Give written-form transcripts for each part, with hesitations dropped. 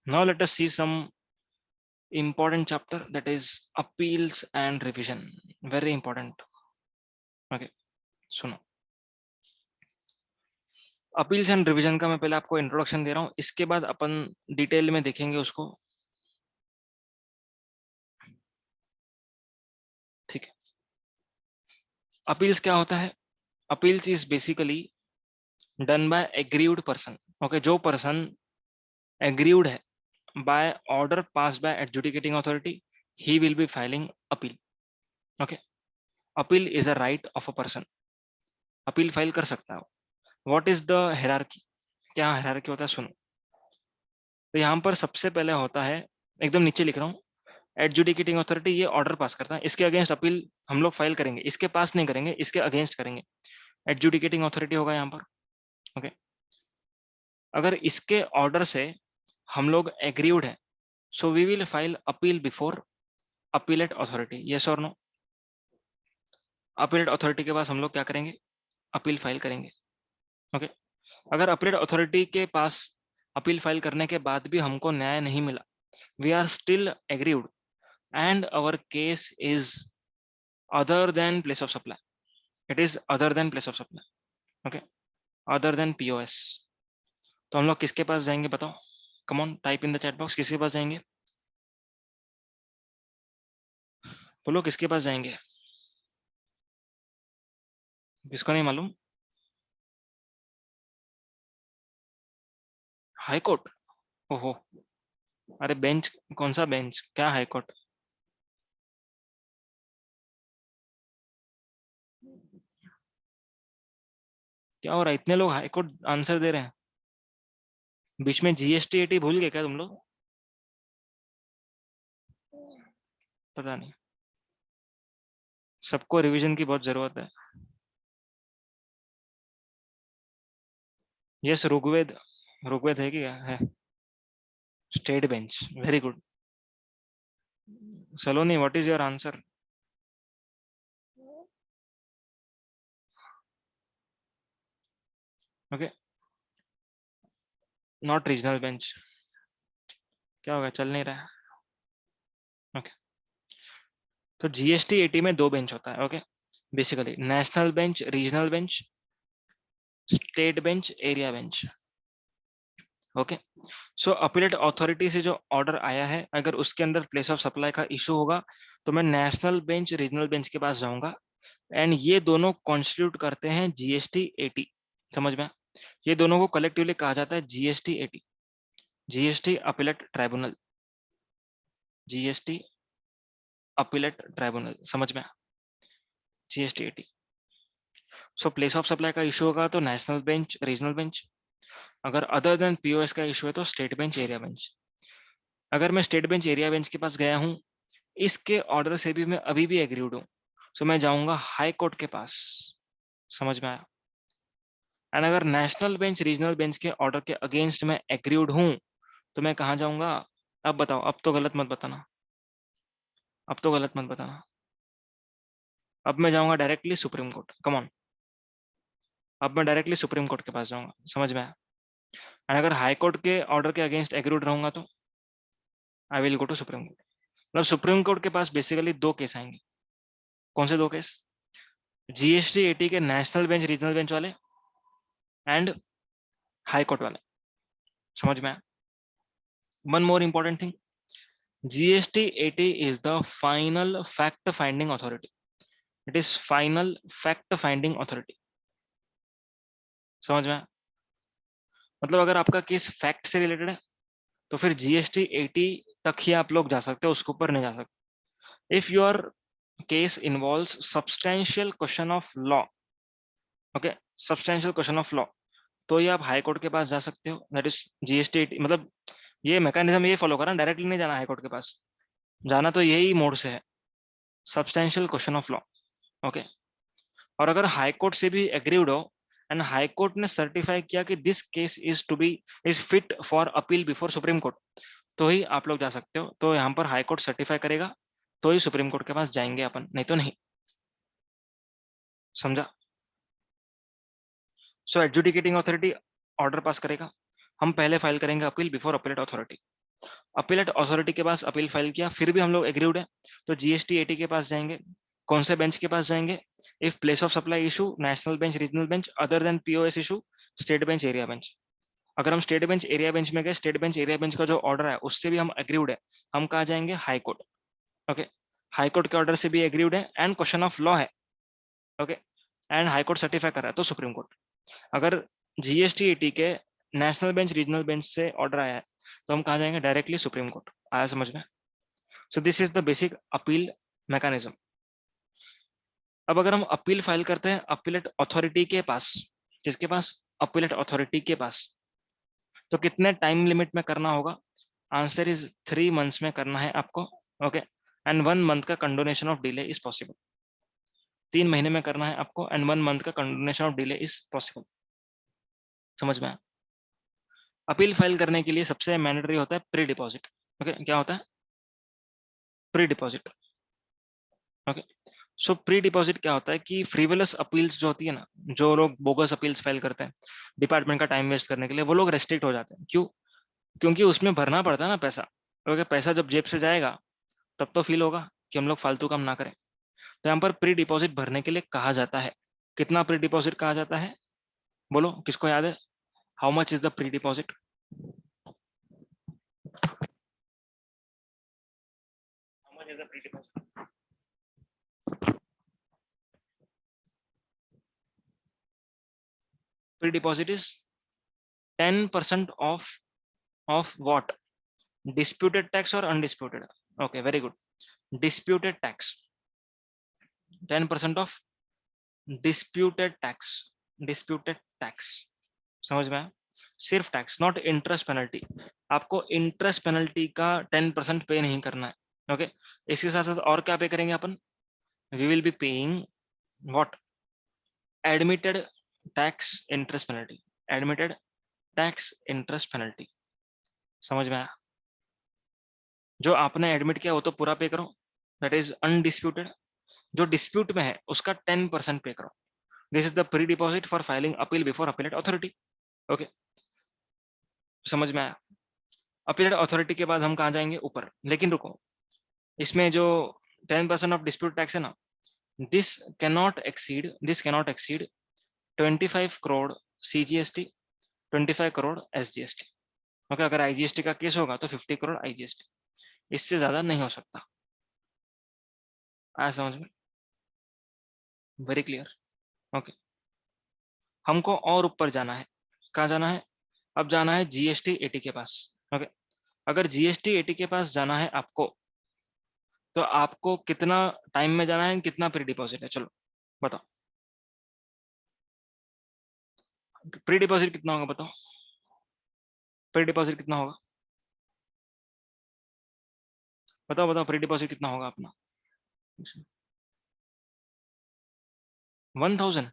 Now let us see some important chapter, that is appeals and revision. Very important. Okay, सुनो, appeals and revision का मैं पहले आपको introduction दे रहा हूं, इसके बाद अपन डिटेल में देखेंगे उसको। ठीक है, अपील्स क्या होता है? Appeals is basically done by aggrieved person. Okay, जो पर्सन एग्रीव्ड है by order pass by adjudicating authority, he will be filing appeal. Okay, appeal is a right of a person, appeal file कर सकता है। What is the hierarchy? क्या hierarchy होता है, सुनो। तो यहाँ पर सबसे पहले होता है, एकदम नीचे लिख रहा हूँ, एडजुडिकेटिंग अथॉरिटी, ये ऑर्डर पास करता है, इसके अगेंस्ट अपील हम लोग फाइल करेंगे, इसके पास नहीं करेंगे, इसके अगेंस्ट करेंगे। एडजुडिकेटिंग अथॉरिटी होगा यहाँ पर। ओके, अगर इसके ऑर्डर से हम लोग एग्रीव्ड है, so we will file appeal before appellate authority. Yes और नो? अपीलेट अथॉरिटी के पास हम लोग क्या करेंगे? अपील फाइल करेंगे। ओके, अगर अपीलेट अथॉरिटी के पास अपील फाइल करने के बाद भी हमको न्याय नहीं मिला, we are still aggrieved and our case is other than place of supply, it is other than place of supply, okay, other than POS, तो हम लोग किसके पास जाएंगे बताओ? Come on, type in the chat box, किसके पास जाएंगे? बोलो किसके पास जाएंगे? किसको नहीं मालूम? High court? ओहो, अरे बेंच, कौन सा बेंच, क्या हाई कोर्ट? क्या हो रहा है, इतने लोग हाई कोर्ट आंसर दे रहे हैं, बीच में GST AT भूल गए क्या तुम लोग? पता नहीं, सबको रिवीजन की बहुत जरूरत है। यस, ऋग्वेद, ऋग्वेद है कि क्या है? State bench, very good. Saloni, what is your answer? Okay, not regional bench. क्या होगा, चल नहीं रहा है। ओके, तो GST AT में दो बेंच होता है। Okay, basically national bench, regional bench, state bench, area bench. Okay, so appellate authority से जो ऑर्डर आया है, अगर उसके अंदर प्लेस ऑफ सप्लाई का इशू होगा, तो मैं नेशनल बेंच, रीजनल बेंच के पास जाऊंगा, एंड ये दोनों कॉन्स्टिट्यूट करते हैं GST AT। समझ में? ये दोनों को कलेक्टिवली कहा जाता है GST AT, GST appellate tribunal, GST appellate tribunal. समझ में? GST AT। So place of supply का इशू होगा तो नेशनल बेंच, रीजनल बेंच। अगर अदर देन POS का इशू है तो स्टेट बेंच, एरिया बेंच। अगर मैं स्टेट बेंच, एरिया बेंच के पास गया हूं, इसके ऑर्डर से भी मैं अभी भी एग्रीड हूं, तो मैं जाऊंगा हाई कोर्ट के पास। समझ में आया? एंड अगर नेशनल बेंच, रीजनल बेंच के ऑर्डर के अगेंस्ट में एग्रीड हूं, तो मैं कहाँ जाऊंगा? अब बताओ, अब तो गलत मत बताना, अब तो गलत मत बताना। अब मैं जाऊंगा directly supreme court. Come on, अब मैं डायरेक्टली सुप्रीम कोर्ट के पास जाऊंगा। समझ में आया? एंड अगर हाई कोर्ट के ऑर्डर के अगेंस्ट एग्रीड रहूंगा तो I will go to Supreme Court. मतलब सुप्रीम कोर्ट के पास बेसिकली दो केस आएंगे। कौन से दो केस? GST AT के नेशनल बेंच, रीजनल बेंच वाले, एंड हाई कोर्ट वाले। समझ में आया? One more important thing, GST AT is the final fact finding authority, it is final fact finding authority। समझ में आया? मतलब अगर आपका केस फैक्ट से रिलेटेड है, तो फिर GST AT तक ही आप लोग जा सकते हो, उसके ऊपर नहीं जा सकते। If your case involves substantial question of law, okay, substantial question of law, तो ये आप हाई कोर्ट के पास जा सकते हो, दैट इज GST AT। मतलब ये मैकेनिज्म ये फॉलो करना, डायरेक्टली नहीं जाना हाई कोर्ट के पास, जाना तो यही मोड से है, substantial question of law. Okay, और अगर हाई कोर्ट से भी एग्रीड हो एंड हाई कोर्ट ने सर्टिफाई किया कि this case is to be, is fit for appeal before Supreme Court, तो ही आप लोग जा सकते हो। तो यहाँ पर हाई कोर्ट सर्टिफाई करेगा तो ही सुप्रीम कोर्ट के पास जाएंगे अपन, नहीं तो नहीं। समझा? सो एडजुडिकेटिंग अथॉरिटी ऑर्डर पास करेगा, हम पहले फाइल करेंगे appeal before appellate authority. Appellate authority के पास अपील फाइल किया, फिर भी हम लोग एग्रीड है, तो जीएसटी एटी के पास जाएंगे। कौन से बेंच के पास जाएंगे? If place of supply issue national bench, regional bench, other than POS issue, state bench, area bench. अगर हम स्टेट बेंच एरिया बेंच में गए, स्टेट बेंच एरिया बेंच का जो ऑर्डर है उससे भी हम एग्रीड है, हम कहा जाएंगे? High court. Okay, high court के ऑर्डर से भी एग्रीड है एंड क्वेश्चन ऑफ लॉ है। Okay, and high court certify कर रहा है तो सुप्रीम कोर्ट। अगर जीएसटी एटी के नेशनल बेंच रीजनल बेंच से ऑर्डर आया है तो हम कहा जाएंगे? Directly supreme court. आया समझ में? So this is the basic appeal mechanism. अब अगर हम अपील फाइल करते हैं अपीलेट अथॉरिटी के पास, जिसके पास? अपीलेट अथॉरिटी के पास, तो कितने टाइम लिमिट में करना होगा? आंसर इज 3 मंथ्स में करना है आपको। ओके, एंड 1 मंथ का condonation of delay is possible. 3 महीने में करना है आपको एंड 1 मंथ का condonation of delay is possible. समझ में आया? अपील फाइल करने के लिए सबसे मैंडेटरी होता है प्री डिपॉजिट। ओके, क्या होता है? Pre deposit. ओके, सो प्री डिपॉजिट क्या होता है कि फ्रीवलस अपील्स जो होती है ना, जो लोग बोगस अपील्स फाइल करते हैं डिपार्टमेंट का टाइम वेस्ट करने के लिए, वो लोग रेस्ट्रिक्ट हो जाते हैं। क्यों? क्योंकि उसमें भरना पड़ता है ना पैसा। क्योंकि पैसा जब जेब से जाएगा तब तो फील होगा कि हम लोग फालतू काम ना करें। तो यहाँ पर प्री डिपॉजिट भरने के लिए कहा जाता है। कितना प्री डिपॉजिट कहा जाता है? बोलो, किसको याद है? How much is the pre deposit? How much is the pre deposit? Pre deposit is 10% of what? Disputed tax or undisputed? Okay, very good. Disputed tax. 10% of disputed tax. Disputed tax. समझ में आया? सिर्फ tax, not interest penalty. आपको interest penalty का 10% पे नहीं करना है। ओके, इसके साथ साथ और क्या पे करेंगे अपन? We will be paying what? Admitted tax interest penalty. Admitted tax interest penalty. समझ में आया? जो आपने एडमिट किया वो तो पूरा पे करो, दैट इज अनडिस्प्यूटेड। जो डिस्प्यूट में है उसका 10% पे करो। This is the pre deposit for filing appeal before appellate authority. Okay, समझ में आया? अपीलेट अथॉरिटी के बाद हम कहाँ जाएंगे? ऊपर। लेकिन रुको, इसमें जो 10% ऑफ डिस्प्यूट टैक्स है ना, this cannot exceed 25 crore CGST, 25 crore SGST। Okay, अगर IGST का केस होगा तो 50 करोड़ IGST, इससे ज्यादा नहीं हो सकता। आया समझ में? Very clear. ओके, हमको और ऊपर जाना है। कहाँ जाना है? अब जाना है GST AT के पास। ओके, अगर GST AT के पास जाना है आपको, तो आपको कितना टाइम में जाना है, कितना प्री डिपॉजिट है? चलो बताओ, प्री डिपॉजिट कितना होगा? बताओ, प्री डिपॉजिट कितना होगा? बताओ बताओ, प्री डिपॉजिट कितना होगा अपना? 1000।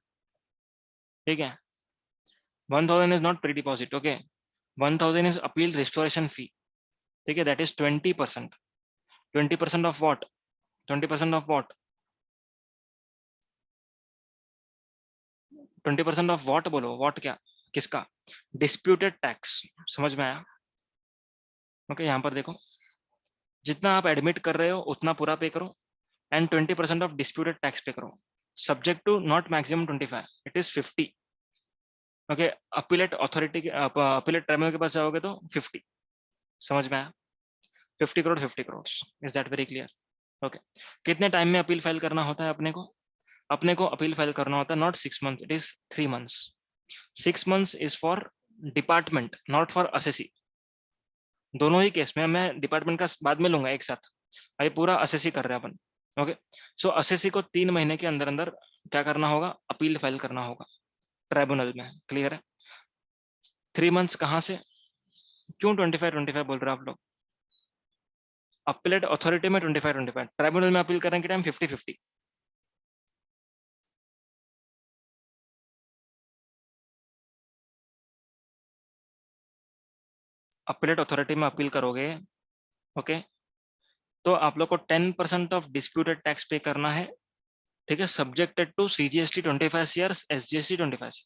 ठीक है, 1000 is not pre deposit. Okay, 1000 is appeal restoration fee. ठीक है, that is 20%। 20% of what? 20% of what? 20% of what? बोलो, व्हाट क्या? किसका? Disputed tax. समझ में आया? ओके, यहाँ पर देखो, जितना आप एडमिट कर रहे हो उतना पूरा पे करो and 20% of disputed tax pay करो, subject to not maximum 25, it is 50। Okay, appellate authority के अपीलेट ट्राइब्यूनल के पास जाओगे तो 50। समझ में आया? 50 crore 50 crore. Is that very clear? Okay, कितने टाइम में अपील फाइल करना होता है अपने को? अपने को अपील फाइल करना होता है not 6 month, it is 3 months. 6 months is for department, not for assessee. दोनों ही केस में मैं डिपार्टमेंट का बाद में लूंगा एक साथ, अभी पूरा असेसी कर रहे हैं अपन। ओके, सो असेसी को 3 महीने के अंदर अंदर क्या करना होगा? अपील फाइल करना होगा ट्राइब्यूनल में। क्लियर है? 3 मंथ्स कहाँ से? क्यों 25 बोल रहे हो आप लोग? अपीलेट अथॉरिटी में 25, ट्राइब्यूनल में अपील करने के टाइम 50-50। अपीलेट अथॉरिटी में अपील करोगे, ओके, तो आप लोग को 10% ऑफ डिस्प्यूटेड टैक्स पे करना है। ठीक है, subjected to CGST 25 years, SGST 25।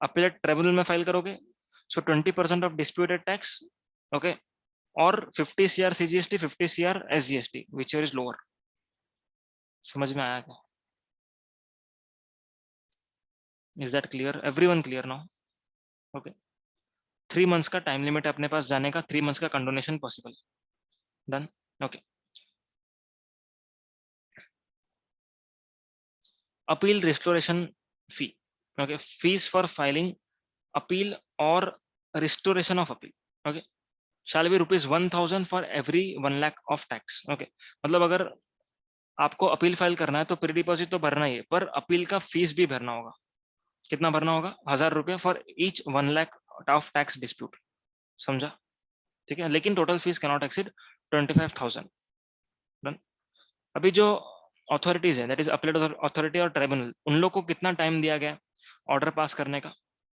Appellate tribunal में फाइल करोगे, so 20% of disputed tax, okay, और 50 CR CGST, 50 CR SGST, which is lower. समझ में आया क्या? Is that clear? Everyone clear now? Okay. 3 months का टाइम लिमिट अपने पास जाने का, 3 months का condonation possible. Done. Okay. Appeal restoration fee. Okay. Fees for filing appeal और restoration of appeal. Okay. Shall be ₹1000 for every 1 lakh of tax. Okay. मतलब अगर आपको अपील फाइल करना है तो प्री डिपॉजिट तो भरना ही है, पर अपील का फीस भी भरना होगा. कितना भरना होगा? ₹1000 for each 1 lakh of tax dispute. समझा? ठीक है. लेकिन total fees can not exceed 25,000. Done. अभी जो अथॉरिटीज है, दैट इज अपीलेट अथॉरिटी और ट्राइब्यूनल, उन लोग को कितना टाइम दिया गया ऑर्डर पास करने का?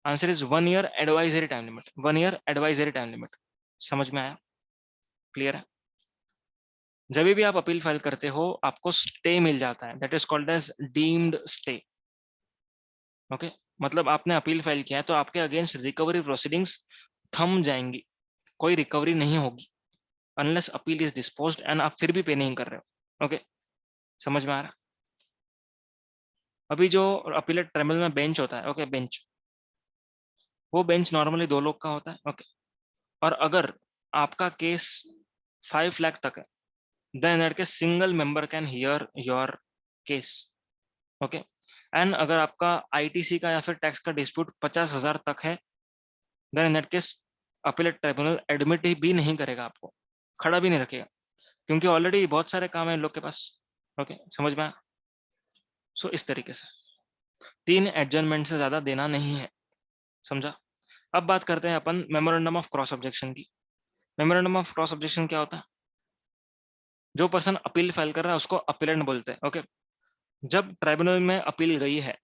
Answer is 1 year advisory time limit. 1 year advisory time limit. समझ में आया? क्लियर है? जब भी आप अपील फाइल करते हो आपको स्टे मिल जाता है, that is called as deemed stay. Okay. मतलब आपने अपील फाइल किया है तो आपके अगेंस्ट रिकवरी प्रोसीडिंग्स थम जाएंगी, कोई रिकवरी नहीं होगी unless appeal is disposed and आप फिर भी पे नहीं कर रहे हो. ओके. समझ में आ रहा? अभी जो अपीलेट ट्रिब्यूनल में बेंच होता है, ओके, बेंच, वो बेंच नॉर्मली 2 लोग का होता है. ओके. और अगर आपका केस 5 लाख तक है, then that case single member can hear your case. Okay. And अगर आपका आईटीसी का या फिर टैक्स का डिस्प्यूट 50,000 तक है, then in that case appellate tribunal admit भी नहीं करेगा, आपको खड़ा भी नहीं रखेगा, क्योंकि ऑलरेडी बहुत सारे काम है इन लोग के पास. ओके. समझ में आया? सो इस तरीके से 3 एडजर्नमेंट से ज्यादा देना नहीं है. समझा? अब बात करते हैं अपन मेमोरेंडम ऑफ क्रॉस ऑब्जेक्शन की. मेमोरेंडम ऑफ क्रॉस ऑब्जेक्शन क्या होता है? जो पर्सन अपील फाइल कर रहा है उसको अपीलेंट बोलते हैं. ओके. जब ट्राइब्यूनल में अपील गई है,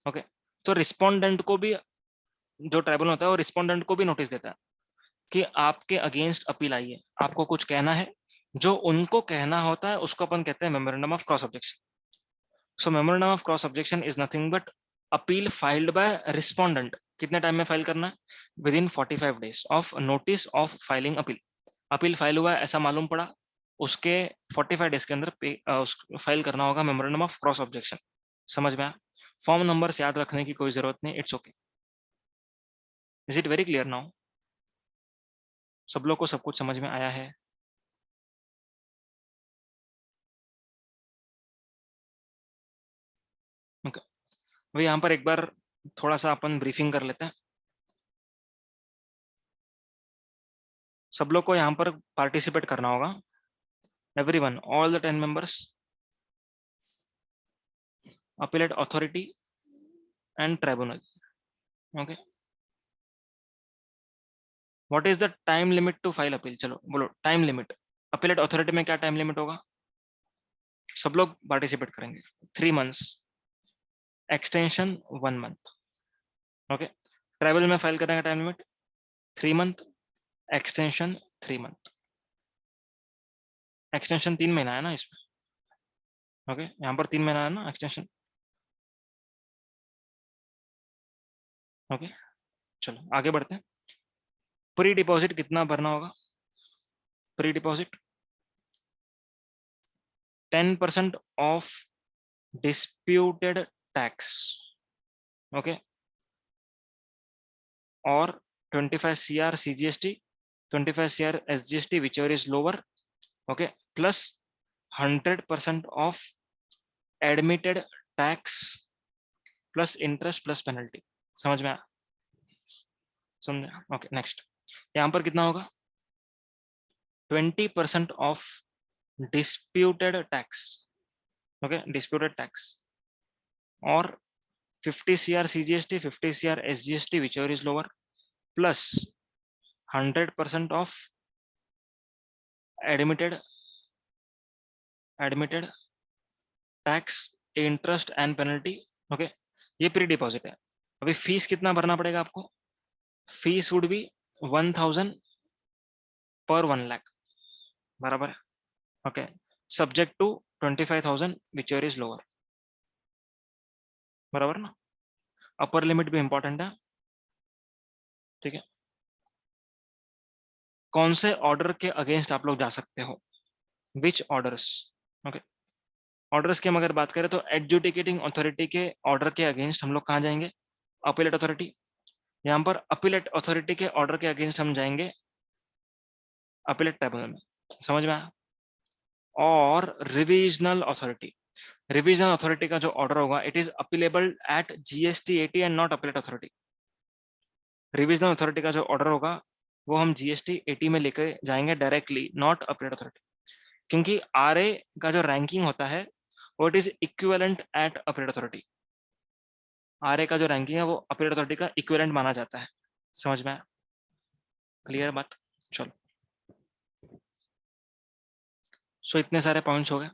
ओके, तो रिस्पोंडेंट को भी, जो ट्राइब्यूनल होता है वो रिस्पोंडेंट को भी नोटिस देता है कि आपके अगेंस्ट अपील आई है, आपको कुछ कहना है. जो उनको कहना होता है उसको अपन कहते हैं memorandum of cross objection. So memorandum of cross objection is nothing but appeal filed by respondent. कितने टाइम में फाइल करना है? With in 45 days of notice of filing appeal. Appeal file हुआ है ऐसा मालूम पड़ा, उसके 45 डेज के अंदर फाइल करना होगा मेमोरेंडम ऑफ क्रॉस ऑब्जेक्शन. समझ में आया? फॉर्म नंबर से याद रखने की कोई जरूरत नहीं. It's okay. Is it very clear now? सब लोग को सब कुछ समझ में आया है? ओके. भाई यहाँ पर एक बार थोड़ा सा अपन ब्रीफिंग कर लेते हैं. सब लोग को यहाँ पर पार्टिसिपेट करना होगा. Everyone, all the 10 members, appellate authority and tribunal. Okay. What is the time limit to file appeal? चलो बोलो टाइम लिमिट. अपीलेट अथॉरिटी में क्या टाइम लिमिट होगा? सब लोग पार्टिसिपेट करेंगे. 3 months. Extension 1 month. Okay. Tribal में फाइल करने का time limit 3 month. Extension 3 month. Extension 3 महीना है ना इसमें? ओके. यहाँ पर 3 महीना है ना एक्सटेंशन? ओके. चलो आगे बढ़ते हैं. प्री डिपॉजिट कितना भरना होगा? Pre deposit 10% of disputed tax. Okay. और 25 CR CGST, 25 CR SGST, whichever is lower. Okay. Plus 100% of admitted tax plus interest plus penalty. समझ में आया? समझ. ओके. नेक्स्ट. यहाँ पर कितना होगा? 20% of disputed tax. Okay. Disputed tax. और 50 CR CGST, 50 CR SGST, whichever is lower, plus 100% of admitted tax, interest and penalty. Okay. ये प्री डिपॉजिट है. अभी फीस कितना भरना पड़ेगा आपको? फीस वुड बी 1000 पर 1 लाख. बराबर है? Okay. Subject to 25,000 which is lower. बराबर ना? अपर लिमिट भी इंपॉर्टेंट है. ठीक है. कौन से ऑर्डर के अगेंस्ट आप लोग जा सकते हो, विच ऑर्डर्स। ओके, ऑर्डर्स की हम अगर बात करें तो एडजुडिकेटिंग अथॉरिटी के ऑर्डर के अगेंस्ट हम लोग कहाँ जाएंगे, अपीलेट अथॉरिटी। यहाँ पर अपीलेट अथॉरिटी के ऑर्डर के अगेंस्ट हम जाएंगे अपीलेट ट्राइब्यूनल में, समझ में आया। और रिविजनल अथॉरिटी, रिविजनल अथॉरिटी का जो ऑर्डर होगा it is appealable at GST 80 and not appellate authority. Revisional authority का जो ऑर्डर होगा वो हम GST 80 में लेकर जाएंगे डायरेक्टली, नॉट अपीलेट अथॉरिटी, क्योंकि RA का जो रैंकिंग होता है वो it is equivalent at appellate authority. RA का जो रैंकिंग है वो अपीलेट अथॉरिटी का इक्विवेलेंट माना जाता है, समझ में आया, क्लियर बात। चलो, सो इतने सारे पॉइंट्स हो गए।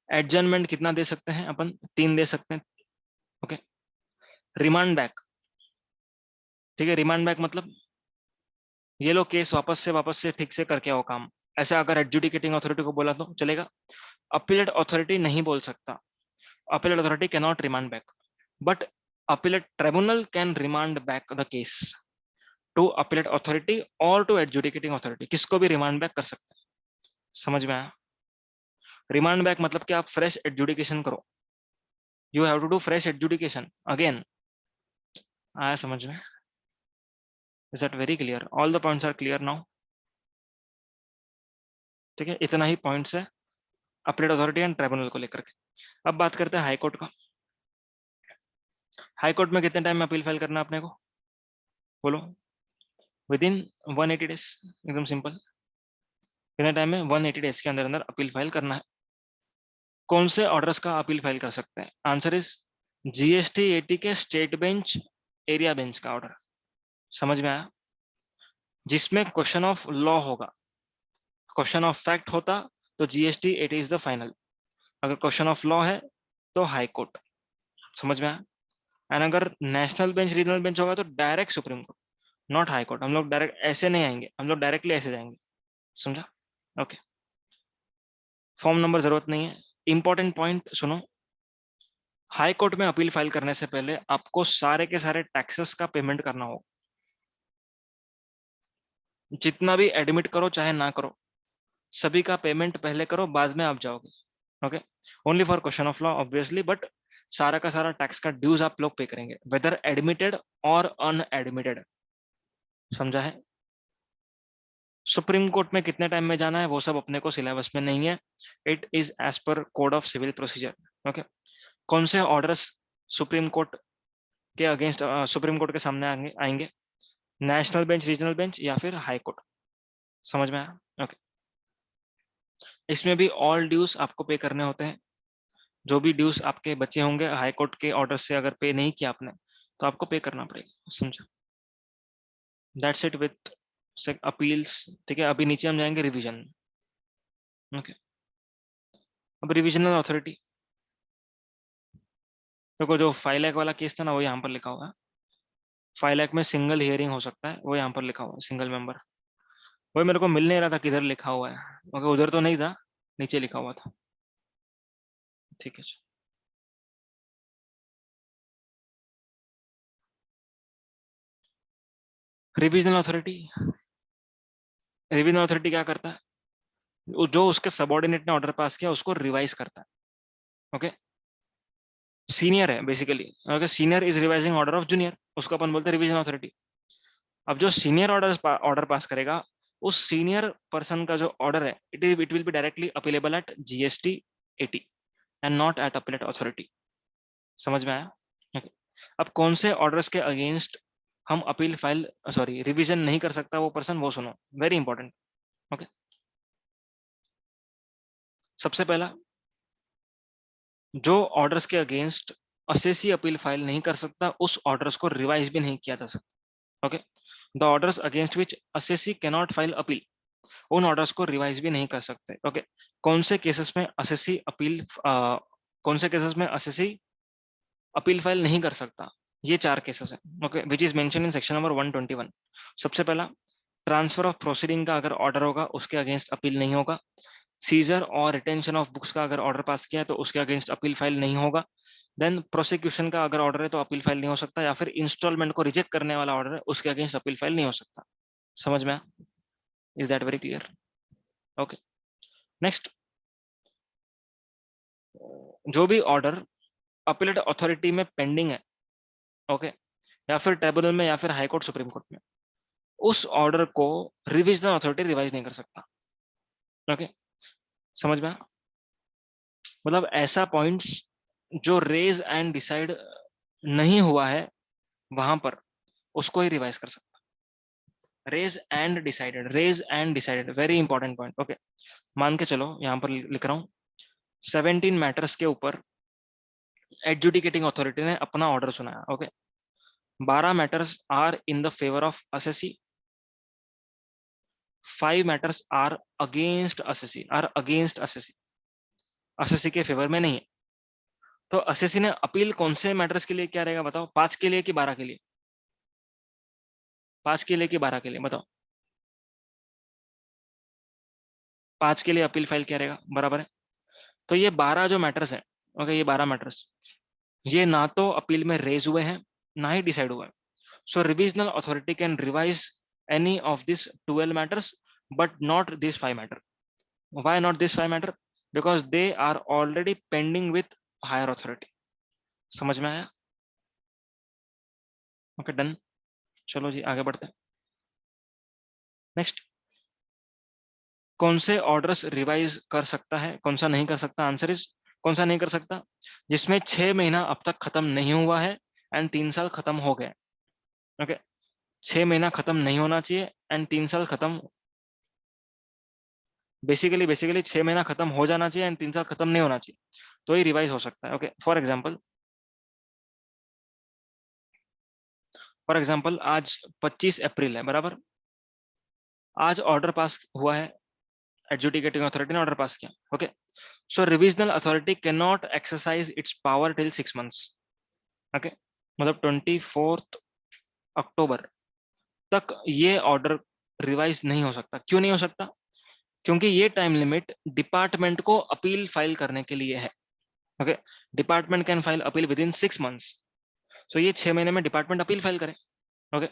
एडजर्नमेंट कितना दे सकते हैं अपन, 3 दे सकते हैं। ओके, रिमांड बैक, ठीक है, रिमांड बैक मतलब ये लो केस वापस से ठीक से करके आओ काम, ऐसा अगर एडजुडिकेटिंग अथॉरिटी को बोला तो चलेगा। अपीलेट अथॉरिटी नहीं बोल सकता, appellate authority can not remand back, but appellate tribunal can remand back the case to appellate authority और टू एडजुडिकेटिंग अथॉरिटी, किसको भी रिमांड बैक कर सकते हैं, समझ में आया। रिमांड बैक मतलब कि आप फ्रेश एडजुडिकेशन करो, you have to do fresh adjudication again, आया समझ में। Is that very clear, all the points are clear now. ठीक है, इतना ही पॉइंट्स है अपीलेट अथॉरिटी एंड ट्राइब्यूनल को लेकर के। अब बात करते हैं हाई कोर्ट का। हाई कोर्ट में कितने टाइम में अपील फाइल करना है अपने को, बोलो। विद इन 180 डेज, एकदम सिंपल। कितने टाइम में, 180 डेज के अंदर अंदर अपील फाइल करना है। कौन से ऑर्डर्स का अपील फाइल कर सकते हैं, आंसर इज GST 80 के स्टेट बेंच, एरिया बेंच का ऑर्डर, समझ में आया, जिसमें क्वेश्चन ऑफ लॉ होगा। क्वेश्चन ऑफ फैक्ट होता तो GST 80 इज द फाइनल, अगर क्वेश्चन ऑफ लॉ है तो हाई कोर्ट, समझ में आया। एंड अगर नेशनल बेंच रीजनल बेंच होगा तो direct supreme court, not high court. हम लोग डायरेक्ट ऐसे नहीं आएंगे, हम लोग डायरेक्टली ऐसे जाएंगे, समझा। ओके, फॉर्म नंबर जरूरत नहीं है। इंपॉर्टेंट पॉइंट सुनो, हाई कोर्ट में अपील फाइल करने से पहले आपको सारे के सारे टैक्सेस का पेमेंट करना होगा, जितना भी एडमिट करो चाहे ना करो, सभी का पेमेंट पहले करो, बाद में आप जाओगे। Okay, only for question of law obviously, but सारा का सारा टैक्स का ड्यूज आप लोग पे करेंगे, वेदर एडमिटेड और अनएडमिटेड, समझा है। सुप्रीम कोर्ट में कितने टाइम में जाना है वो सब अपने को सिलेबस में नहीं है, it is as per code of civil procedure. Okay, कौन से ऑर्डर्स सुप्रीम कोर्ट के अगेंस्ट सुप्रीम कोर्ट के सामने आएंगे, नेशनल बेंच, रीजनल बेंच या फिर हाई कोर्ट, समझ में आया। ओके, इसमें भी ऑल ड्यूज आपको पे करने होते हैं, जो भी ड्यूज आपके बचे होंगे हाई कोर्ट के ऑर्डर से अगर पे नहीं किया आपने तो आपको पे करना पड़ेगा, समझा। That's it with appeals. ठीक है, अभी नीचे हम जाएंगे रिवीजन। ओके, अब रिविजनल अथॉरिटी, देखो जो 5 लाख वाला केस था ना वो यहाँ पर लिखा हुआ है, 5 लाख में सिंगल हियरिंग हो सकता है, वो यहाँ पर लिखा हुआ है, सिंगल मेंबर। वो मेरे को मिल नहीं रहा था किधर लिखा हुआ है, ओके उधर तो नहीं था, नीचे लिखा हुआ था। ठीक है, रिविजनल अथॉरिटी, रिविजनल अथॉरिटी क्या करता है, जो उसके सबऑर्डिनेट ने ऑर्डर पास किया उसको रिवाइज करता है। ओके, सीनियर है basically, okay, senior is revising order of junior, उसको अपन बोलते हैं रिविजन अथॉरिटी। अब जो सीनियर ऑर्डर पास करेगा, उस सीनियर पर्सन का जो ऑर्डर है it will be directly appealable at GST 80 and not at appellate authority, समझ में आया। okay. अब कौन से ऑर्डर्स के अगेंस्ट हम अपील फाइल सॉरी रिवीजन नहीं कर सकता वो पर्सन, वो सुनो, वेरी इंपॉर्टेंट। ओके, सबसे पहला, जो ऑर्डर्स के अगेंस्ट असेसी अपील फाइल नहीं कर सकता उस ऑर्डर्स को रिवाइज भी नहीं किया जा सकता। Okay, the orders against which assessee can not file appeal, उन ऑर्डर्स को रिवाइज भी नहीं कर सकते। ओके, कौन से केसेस में असेसी अपील कौन से केसेस में असेसी अपील फाइल नहीं कर सकता, ये 4 केसेस है। Okay, which is mention in section number 121। सबसे पहला, ट्रांसफर ऑफ प्रोसीडिंग का अगर ऑर्डर होगा उसके अगेंस्ट अपील नहीं होगा। सीजर और रिटेंशन ऑफ बुक्स का अगर ऑर्डर पास किया तो उसके अगेंस्ट अपील फाइल नहीं होगा। देन प्रोसिक्यूशन का अगर ऑर्डर है तो अपील फाइल नहीं हो सकता, या फिर इंस्टॉलमेंट को रिजेक्ट करने वाला ऑर्डर है उसके अगेंस्ट अपील फाइल नहीं हो सकता, समझ में। Is that very clear? Okay, next, जो भी ऑर्डर अपीलेट अथॉरिटी में पेंडिंग है, ओके, या फिर ट्रिब्यूनल में या फिर हाई कोर्ट सुप्रीम कोर्ट में, उस ऑर्डर को रिविजनल अथॉरिटी रिवाइज नहीं कर सकता। ओके, समझ में? मतलब ऐसा पॉइंट्स जो रेज एंड डिसाइड नहीं हुआ है वहां पर उसको ही रिवाइज कर सकता। Raised and decided, raised and decided, very important point. Okay, मान के चलो यहां पर लिख रहा हूं 17 मैटर्स के ऊपर एडजुडिकेटिंग अथॉरिटी ने अपना ऑर्डर सुनाया। Okay, 12 matters are in the favour of assessee, 5 matters are against assessee, are against assessee, assessee के फेवर में नहीं है। तो असेसी ने अपील कौन से मैटर्स के लिए क्या रहेगा बताओ? 5 के लिए कि 12 के लिए? 5 के लिए कि 12 के लिए बताओ? 5 के लिए अपील फाइल क्या रहेगा, बराबर है। तो ये 12 जो मैटर्स है, ओके, ये 12 मैटर्स, ये ना तो अपील में रेज हुए हैं ना ही डिसाइड हुए हैं। So revisional authority can revise any of this 12 matters but not this 5 matter. Why not this 5 matter? Because they are already pending with higher authority. समझ में आया? Okay, done. चलो जी आगे बढ़ते हैं। नेक्स्ट, कौन से ऑर्डर्स रिवाइज कर सकता है, कौन सा नहीं कर सकता? आंसर इज, कौन सा नहीं कर सकता? जिसमें 6 महीना अब तक खत्म नहीं हुआ है एंड 3 साल खत्म हो गए। ओके, 6 महीना खत्म नहीं होना चाहिए एंड 3 साल खत्म, बेसिकली 6 महीना खत्म हो जाना चाहिए एंड 3 साल खत्म नहीं होना चाहिए, तो ही रिवाइज हो सकता है। ओके, फॉर एग्जाम्पल आज 25 अप्रैल है, बराबर। आज ऑर्डर पास हुआ है, एडजुडिकेटिंग अथॉरिटी ने ऑर्डर पास किया। Okay, so revisional authority can not exercise it's power till 6 months. Okay, मतलब 24 अक्टूबर तक ये ऑर्डर रिवाइज नहीं हो सकता। क्यों नहीं हो सकता? क्योंकि ये टाइम लिमिट डिपार्टमेंट को अपील फाइल करने के लिए है। Okay, department can file appeal within 6 months. So ये 6 महीने में डिपार्टमेंट अपील फाइल करे। ओके,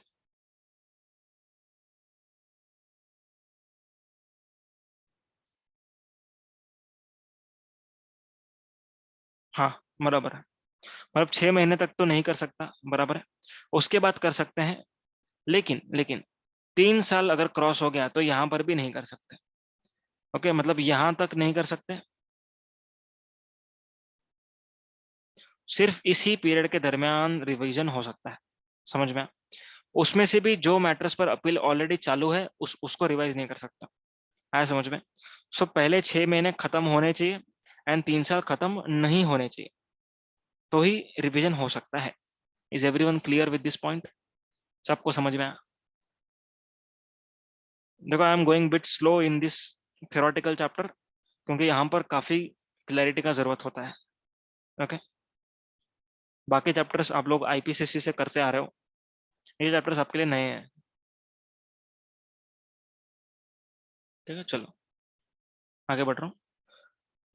हाँ, बराबर है। मतलब 6 महीने तक तो नहीं कर सकता, बराबर है। उसके बाद कर सकते हैं, लेकिन लेकिन 3 साल अगर क्रॉस हो गया तो यहां पर भी नहीं कर सकते। ओके, मतलब यहां तक नहीं कर सकते, सिर्फ इसी पीरियड के दरमियान रिवीजन हो सकता है। समझ में? उसमें से भी जो मैटर्स पर अपील ऑलरेडी चालू है उसको रिवाइज नहीं कर सकता। आया समझ में? सो पहले 6 महीने खत्म होने चाहिए एंड 3 साल खत्म नहीं होने चाहिए, तो ही रिवीजन हो सकता है। Is everyone clear with this point? सबको समझ में आया? देखो, I am going bit slow in this theoretical chapter, क्योंकि यहाँ पर काफी क्लैरिटी का जरूरत होता है। ओके, बाकी चैप्टर्स आप लोग आईपीसीसी से करते आ रहे हो, ये चैप्टर्स आपके लिए नए हैं। ठीक है, चलो आगे बढ़ रहा हूँ।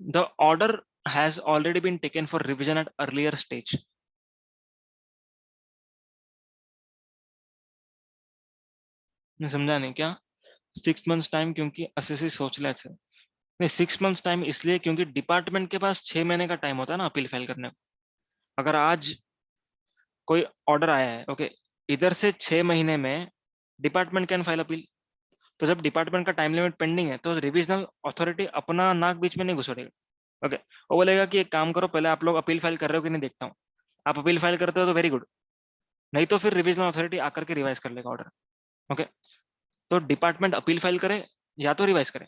The order has already been taken for revision at earlier stage. समझा नहीं क्या? 6 मंथ्स टाइम क्योंकि असेसी सोच ले थे। नहीं, 6 मंथ्स टाइम इसलिए क्योंकि डिपार्टमेंट के पास 6 महीने का टाइम होता है ना अपील फाइल करने को। अगर आज कोई ऑर्डर आया है, ओके, इधर से 6 महीने में डिपार्टमेंट कैन फाइल अपील। तो जब डिपार्टमेंट का टाइम लिमिट पेंडिंग है तो रिविजनल अथॉरिटी अपना नाक बीच में नहीं घुसेड़ेगा। ओके, वो बोलेगा कि एक काम करो, पहले आप लोग अपील फाइल कर रहे हो कि नहीं देखता हूँ। आप अपील फाइल करते हो तो वेरी गुड, नहीं तो फिर रिविजनल अथॉरिटी आकर के रिवाइज कर लेगा ऑर्डर। ओके, तो डिपार्टमेंट अपील फाइल करे या तो रिवाइज करे।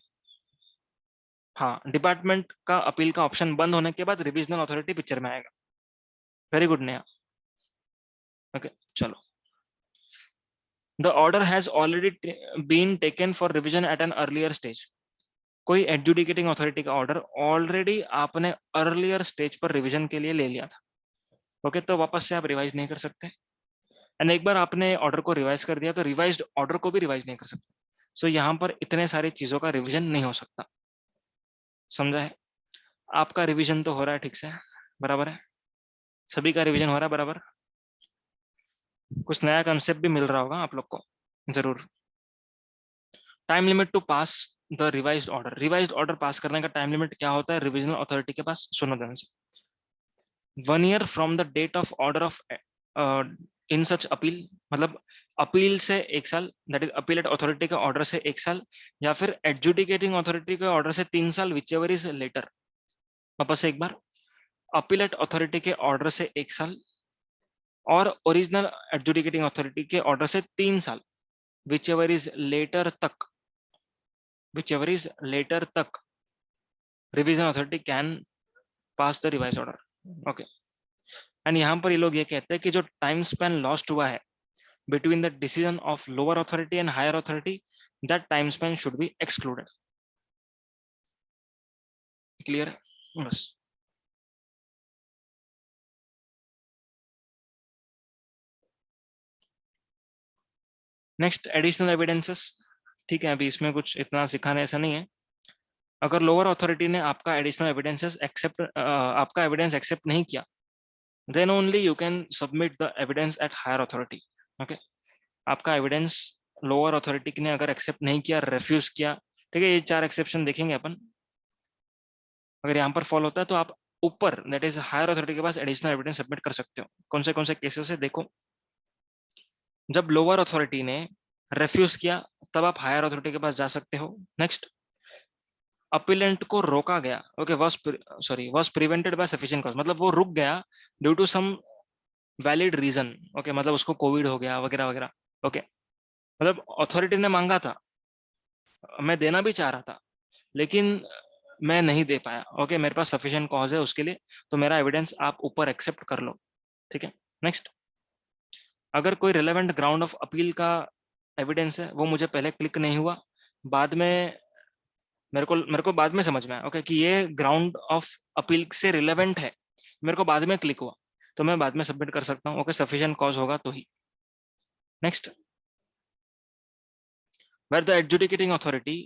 हाँ, डिपार्टमेंट का अपील का ऑप्शन बंद होने के बाद रिविजनल अथॉरिटी पिक्चर में आएगा। वेरी गुड नया। ओके, चलो। The order has already been taken for revision at an earlier stage. कोई एडजुडिकेटिंग अथॉरिटी का ऑर्डर ऑलरेडी आपने अर्लियर स्टेज पर रिवीजन के लिए ले लिया था। ओके, तो वापस से आप रिवाइज नहीं कर सकते। एंड एक बार आपने ऑर्डर को रिवाइज कर दिया तो रिवाइज्ड ऑर्डर को भी रिवाइज नहीं कर सकते। सो यहाँ पर इतने सारी चीजों का रिवीजन नहीं हो सकता। समझा है? आपका रिवीजन तो हो रहा है ठीक से, बराबर है? सभी का रिवीजन हो रहा है बराबर? कुछ नया कंसेप्ट भी मिल रहा होगा आप लोग को जरूर। Time limit to pass the revised order, revised order pass करने का टाइम लिमिट क्या होता है रिविजनल अथॉरिटी के पास? सुनो ध्यान से, 1 year from the date of order of in such appeal, मतलब अपील से 1 साल, दैट इज अपीलेट अथॉरिटी के ऑर्डर से 1 साल, या फिर एडजुडिकेटिंग अथॉरिटी के ऑर्डर से 3 साल, विच एवर इज लेटर। वापस एक बार, अपीलेट अथॉरिटी के ऑर्डर से 1 साल और ओरिजिनल एडजुडिकेटिंग अथॉरिटी के ऑर्डर से 3 साल, विच एवर इज लेटर तक, विच एवर इज लेटर तक revision authority can pass the revise order. Okay, and यहाँ पर ये लोग ये कहते हैं कि जो टाइम स्पैन लॉस्ट हुआ है between the decision of lower authority and higher authority, that time span should be excluded. Clear? Yes. Next, additional evidences. ठीक है, अभी इसमें कुछ इतना सिखाने ऐसा नहीं है। अगर लोअर अथॉरिटी ने आपका एडिशनल एविडेंसेस एक्सेप्ट, आपका एविडेंस एक्सेप्ट नहीं किया, then only you can submit the evidence at higher authority. Okay, आपका एविडेंस लोअर अथॉरिटी ने अगर एक्सेप्ट नहीं किया, रिफ्यूज किया, ठीक है, ये 4 एक्सेप्शन देखेंगे अपन। अगर यहाँ पर फॉलो होता है तो आप ऊपर, दैट इज हायर अथॉरिटी के पास एडिशनल एविडेंस सबमिट कर सकते हो। कौन से केसेस है देखो, जब लोअर अथॉरिटी ने रिफ्यूज किया तब आप हायर अथॉरिटी के पास जा सकते हो। नेक्स्ट, अपीलेंट को रोका गया, okay, was prevented by sufficient cause, मतलब वो रुक गया due to some valid reason. Okay, मतलब उसको कोविड हो गया वगैरह वगैरह। ओके, मतलब अथॉरिटी ने मांगा था, मैं देना भी चाह रहा था, लेकिन मैं नहीं दे पाया। ओके, मेरे पास सफिशिएंट कॉज है उसके लिए, तो मेरा एविडेंस आप ऊपर एक्सेप्ट कर लो। ठीक है, नेक्स्ट, अगर कोई रिलेवेंट ग्राउंड ऑफ अपील का एविडेंस है, वो मुझे पहले क्लिक नहीं हुआ, बाद में मेरे को बाद में समझ में आया, ओके, कि ये ग्राउंड ऑफ अपील से रिलेवेंट है, मेरे को बाद में क्लिक हुआ, तो मैं बाद में सबमिट कर सकता हूँ। ओके, सफिशिएंट कॉज होगा तो ही। Next, where the adjudicating authority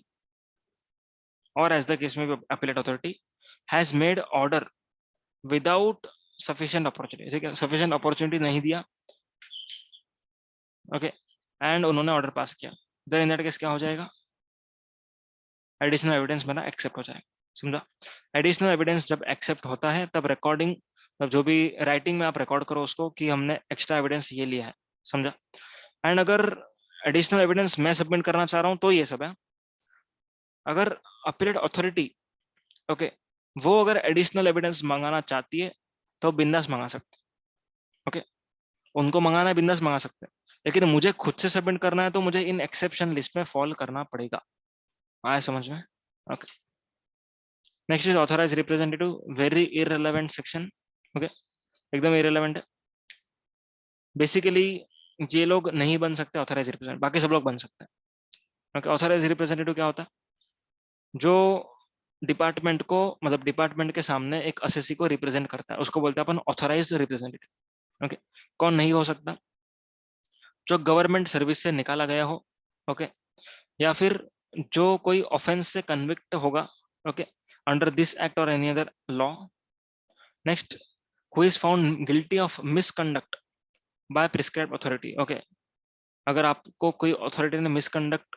और एज द केस में appellate authority has made order without sufficient opportunity, ठीक है, सफिशिएंट अपॉर्चुनिटी नहीं दिया, ओके, एंड उन्होंने ऑर्डर पास किया, देन इन दैट केस क्या हो जाएगा, एडिशनल एविडेंस मेरा एक्सेप्ट हो जाएगा। समझा? एडिशनल एविडेंस जब एक्सेप्ट होता है तब रिकॉर्डिंग, तब जो भी राइटिंग में आप रिकॉर्ड करो उसको कि हमने एक्स्ट्रा एविडेंस ये लिया है। समझा? एंड अगर एडिशनल एविडेंस मैं सबमिट करना चाह रहा हूँ तो ये सब है। अगर अपीलेट अथॉरिटी, ओके, वो अगर एडिशनल एविडेंस मंगाना चाहती है तो बिंदास मंगा सकते, ओके, उनको मंगाना है बिंदास मंगा सकते हैं, लेकिन मुझे खुद से सबमिट करना है तो मुझे इन एक्सेप्शन लिस्ट में फॉल करना पड़ेगा। आया समझ में? Okay, next is authorise representative, very irrelevant section. Okay, एकदम इररिलेवेंट है। बेसिकली ये लोग नहीं बन सकते ऑथराइज रिप्रेजेंटेटिव, बाकी सब लोग बन सकते हैं। ओके, ऑथराइज रिप्रेजेंटेटिव क्या होता है? जो डिपार्टमेंट को, मतलब डिपार्टमेंट के सामने एक असेसी को रिप्रेजेंट करता है, उसको बोलते हैं अपन ऑथराइज रिप्रेजेंटेटिव। ओके, कौन नहीं हो सकता? जो गवर्नमेंट सर्विस से निकाला गया हो, ओके, या फिर जो कोई ऑफेंस से कन्विक्ट होगा, okay, under this act or any other law. Next, who is found guilty of misconduct by prescribed authority. Okay, अगर आपको कोई अथॉरिटी ने मिसकंडक्ट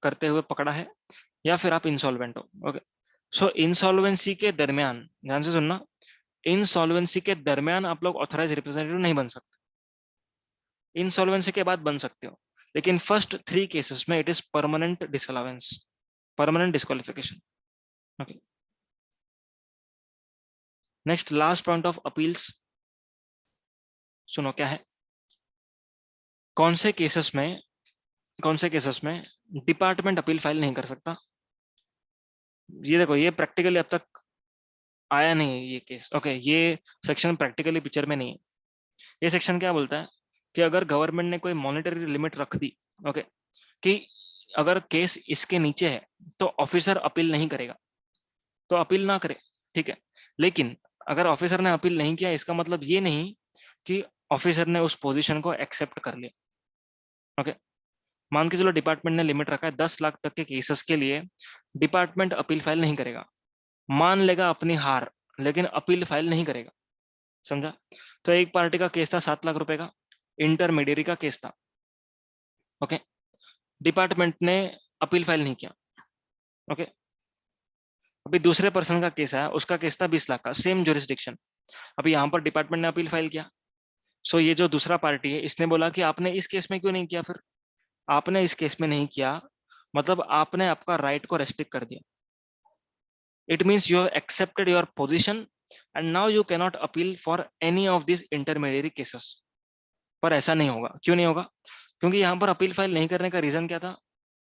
करते हुए पकड़ा है, या फिर आप इंसॉल्वेंट हो। ओके, सो इंसॉल्वेंसी के दरमियान, ध्यान से सुनना, इंसॉल्वेंसी के दरमियान आप लोग ऑथराइज रिप्रेजेंटेटिव नहीं बन सकते, इंसॉल्वेंसी के बाद बन सकते हो, लेकिन फर्स्ट 3 केसेस में it is permanent disallowance, permanent disqualification. Okay, next, last point of appeals, सुनो क्या है, कौन से केसेस में, कौन से केसेस में डिपार्टमेंट अपील फाइल नहीं कर सकता? ये देखो, ये प्रैक्टिकली अब तक आया नहीं है ये केस। ओके, ये सेक्शन प्रैक्टिकली पिक्चर में नहीं है। ये सेक्शन क्या बोलता है कि अगर गवर्नमेंट ने कोई मॉनेटरी लिमिट रख दी, ओके, कि अगर केस इसके नीचे है तो ऑफिसर अपील नहीं करेगा, तो अपील ना करे, ठीक है, लेकिन अगर ऑफिसर ने अपील नहीं किया, इसका मतलब ये नहीं कि ऑफिसर ने उस पोजीशन को एक्सेप्ट कर लिया। ओके, मान के चलो डिपार्टमेंट ने लिमिट रखा है 10 लाख तक के केसेस के लिए डिपार्टमेंट अपील फाइल नहीं करेगा, मान लेगा अपनी हार, लेकिन अपील फाइल नहीं करेगा। समझा? तो एक पार्टी का केस था 7 लाख रुपए का, इंटरमीडियरी का केस था। ओके, डिपार्टमेंट ने अपील फाइल नहीं किया। ओके, अभी दूसरे पर्सन का केस है, उसका केस था 20 लाख का, सेम जुरिस्डिक्शन। अभी यहाँ पर डिपार्टमेंट ने अपील फाइल किया। सो ये जो दूसरा पार्टी है इसने बोला कि आपने इस केस में क्यों नहीं किया, फिर आपने इस केस में नहीं किया मतलब आपने आपका राइट को रेस्ट्रिक्ट कर दिया। It means you have accepted your position and now you cannot appeal for any of this intermediary cases. पर ऐसा नहीं होगा, क्यों नहीं होगा? क्योंकि यहाँ पर अपील फाइल नहीं करने का रीजन क्या था?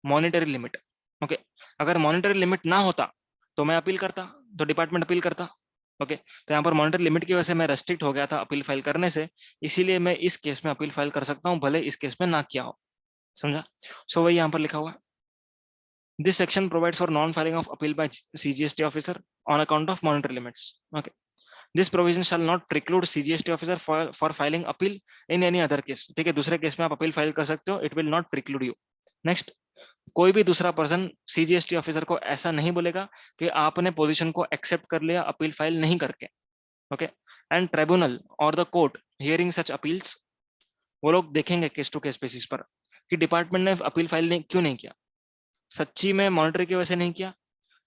Monetary limit. ओके, अगर मॉनिटरी लिमिट ना होता तो मैं अपील करता, तो डिपार्टमेंट अपील करता। ओके, तो यहाँ पर मॉनिटरी लिमिट की वजह से मैं रेस्ट्रिक्ट हो गया था अपील फाइल करने से, इसीलिए मैं इस केस में अपील फाइल कर सकता हूँ, भले इस केस में ना किया हो। समझा? सो वही यहाँ पर लिखा हुआ है, this section provides for non filing of appeal bye CGST officer on account of monetary limits. Okay, this provision shall not preclude CGST officer for filing appeal in any other case. ठीक है, दूसरे case में आप appeal file कर सकते हो, it will not preclude you. Next, कोई भी दूसरा पर्सन CGST ऑफिसर को ऐसा नहीं बोलेगा कि आपने पोजीशन को एक्सेप्ट कर लिया अपील फाइल नहीं करके। ओके, एंड ट्रिब्यूनल और the court hearing such appeals, वो लोग देखेंगे केस टू केस बेसिस पर कि डिपार्टमेंट ने अपील फाइल क्यों नहीं किया। सच्ची में मॉनिटरी की वजह से नहीं किया,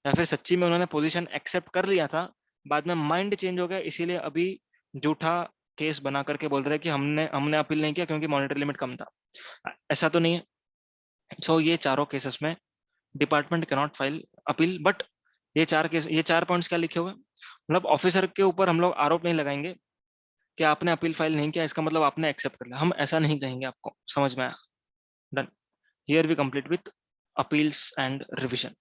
या फिर सच्ची में उन्होंने पोजीशन एक्सेप्ट कर लिया था, बाद में माइंड चेंज हो गया, इसीलिए अभी झूठा केस बना करके बोल रहे हैं कि हमने हमने अपील नहीं किया क्योंकि मॉनिटरी लिमिट कम था। ऐसा तो नहीं है। सो ये चारों केसेस में department can not file appeal. But ये चार केस, ये 4 पॉइंट्स क्या लिखे हुए, मतलब ऑफिसर के ऊपर हम लोग आरोप नहीं लगाएंगे कि आपने अपील फाइल नहीं किया इसका मतलब आपने एक्सेप्ट कर लिया, हम ऐसा नहीं कहेंगे। आपको समझ में आया? Done. Here we complete with appeals and revision.